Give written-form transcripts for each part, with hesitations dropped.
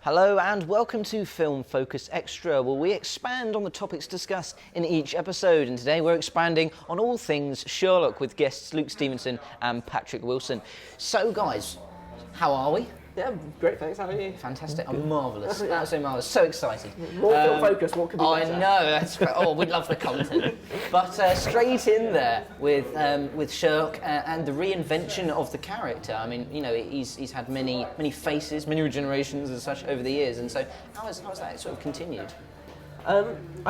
Hello and welcome to Film Focus Extra, where we expand on the topics discussed in each episode. And today we're expanding on all things Sherlock with guests Luke Stevenson and Patrick Wilson. So guys, how are we? Yeah, great, thanks. How are you? Fantastic. I'm marvellous. Absolutely marvellous. So excited. More Film Focus, what could be better? I know, that's great. Oh, we'd love the content. But straight in there with Sherlock and the reinvention of the character. I mean, you know, he's had many faces, many regenerations and such over the years. And so how has that sort of continued? I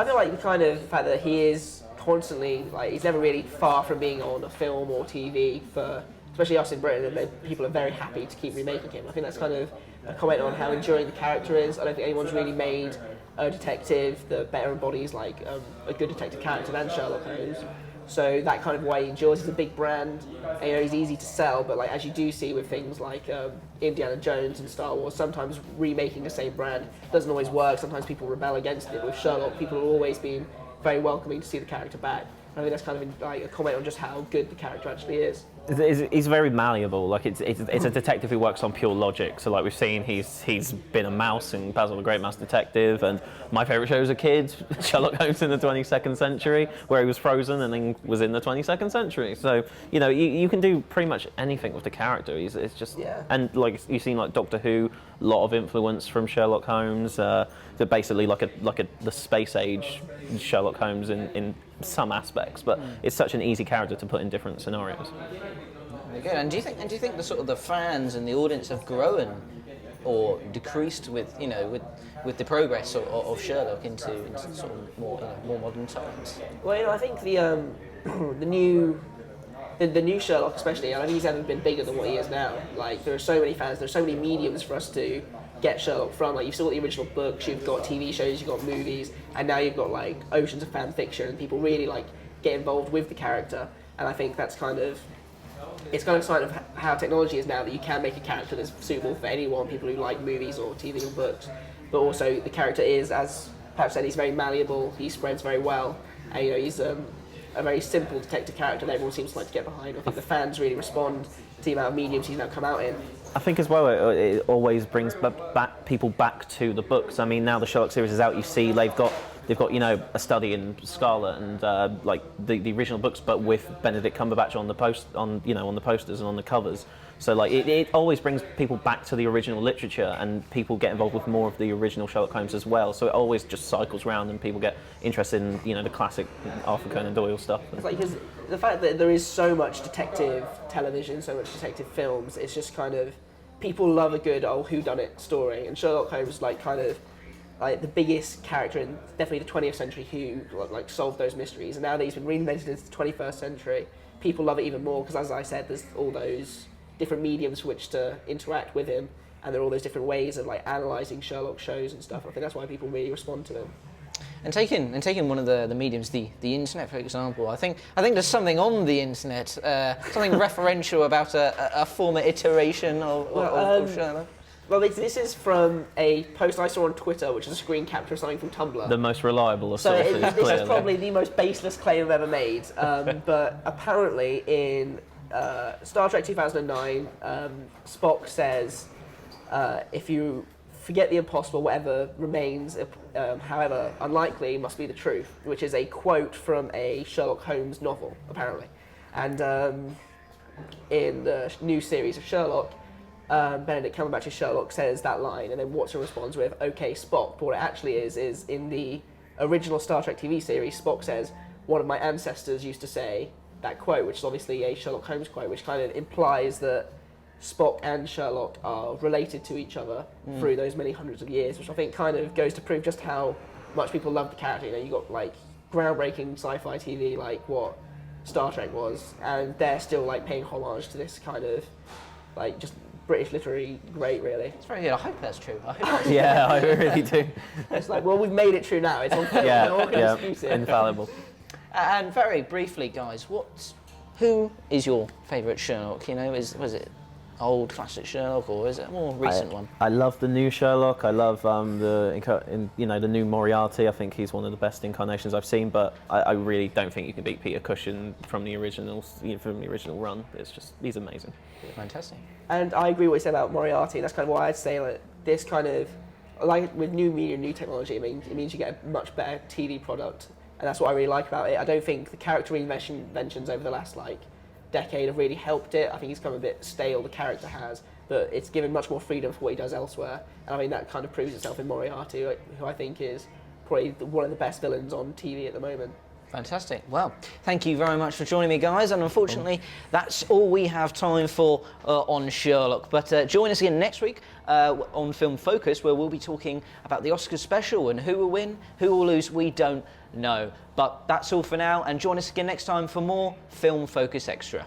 feel like the kind of fact that he is constantly, like, he's never really far from being on a film or TV for, especially us in Britain, and people are very happy to keep remaking him. I think that's kind of a comment on how enduring the character is. I don't think anyone's really made a detective that better embodies like a good detective character than Sherlock Holmes. So that kind of way he endures. He's a big brand, and, you know, he's easy to sell. But like as you do see with things like Indiana Jones and Star Wars, sometimes remaking the same brand doesn't always work. Sometimes people rebel against it. With Sherlock, people have always been very welcoming to see the character back. I think that's kind of like a comment on just how good the character actually is. He's very malleable. Like it's a detective who works on pure logic. So like we've seen, he's been a mouse in Basil the Great Mouse Detective, and my favourite show as a kid, Sherlock Holmes in the 22nd century, where he was frozen and then was in the 22nd century. So you know you can do pretty much anything with the character. It's just and like you've seen like Doctor Who, a lot of influence from Sherlock Holmes. They're basically like the space age Sherlock Holmes in some aspects, but it's such an easy character to put in different scenarios. Very good. And do you think the sort of the fans and the audience have grown or decreased with with the progress of Sherlock into sort of more modern times? Well, you know, I think the new Sherlock especially, I don't think he's ever been bigger than what he is now. Like there are so many fans, there's so many mediums for us to get Sherlock from. Like you've still got the original books, you've got TV shows, you've got movies, and now you've got like oceans of fan fiction, and people really like get involved with the character. And I think that's kind of a sign of how technology is now, that you can make a character that's suitable for anyone, people who like movies or TV or books. But also the character is, as Pat said, he's very malleable, he spreads very well, and you know he's a very simple detective character that everyone seems to like to get behind. I think the fans really respond to the amount of mediums he's now come out in. I think as well it always brings people back to the books. I mean, now the Sherlock series is out, you see they've got you know a study in Scarlet and like the original books, but with Benedict Cumberbatch on the posters and on the covers. So like it always brings people back to the original literature, and people get involved with more of the original Sherlock Holmes as well. So it always just cycles round, and people get interested in the classic Arthur Conan Doyle stuff. It's like because the fact that there is so much detective television, so much detective films, it's just kind of people love a good old whodunit story, and Sherlock Holmes like kind of like the biggest character in definitely the 20th century who like solved those mysteries. And now that he's been reinvented into the 21st century, people love it even more because, as I said, there's all those different mediums for which to interact with him, and there are all those different ways of like analysing Sherlock shows and stuff. I think that's why people really respond to him. And taking one of the mediums, the internet, for example, I think there's something on the internet, something referential about a former iteration of Sherlock. Well, this is from a post I saw on Twitter, which is a screen capture of something from Tumblr. The most reliable of sources, this is probably the most baseless claim I've ever made. But apparently in Star Trek 2009, Spock says, if you forget the impossible, whatever remains, however unlikely, must be the truth, which is a quote from a Sherlock Holmes novel, apparently. And in the new series of Sherlock, Benedict Cumberbatch's Sherlock says that line, and then Watson responds with, "Okay, Spock." But what it actually is in the original Star Trek TV series, Spock says, "One of my ancestors used to say that quote," which is obviously a Sherlock Holmes quote, which kind of implies that Spock and Sherlock are related to each other through those many hundreds of years, which I think kind of goes to prove just how much people love the character. You know, you got like groundbreaking sci-fi TV like what Star Trek was, and they're still like paying homage to this kind of like just British literary great, really. It's very good. I hope that's true. Yeah, I really do. It's like, well, we've made it true now. It's on film. No one can dispute it. Infallible. And very briefly, guys, who is your favourite Sherlock? You know, was it old classic Sherlock, or is it a more recent one? I love the new Sherlock. I love the new Moriarty. I think he's one of the best incarnations I've seen. But I really don't think you can beat Peter Cushing from the original run. He's amazing. Fantastic. And I agree with what you said about Moriarty. That's kind of why I'd say like this kind of like with new media, new technology, it means you get a much better TV product, and that's what I really like about it. I don't think the character reinventions over the last decade have really helped it. I think he's become a bit stale, the character has, but it's given much more freedom for what he does elsewhere, and I mean that kind of proves itself in Moriarty, who I think is probably one of the best villains on TV at the moment. Fantastic. Well, thank you very much for joining me, guys. And unfortunately, that's all we have time for on Sherlock. But join us again next week on Film Focus, where we'll be talking about the Oscars special and who will win, who will lose, we don't know. But that's all for now. And join us again next time for more Film Focus Extra.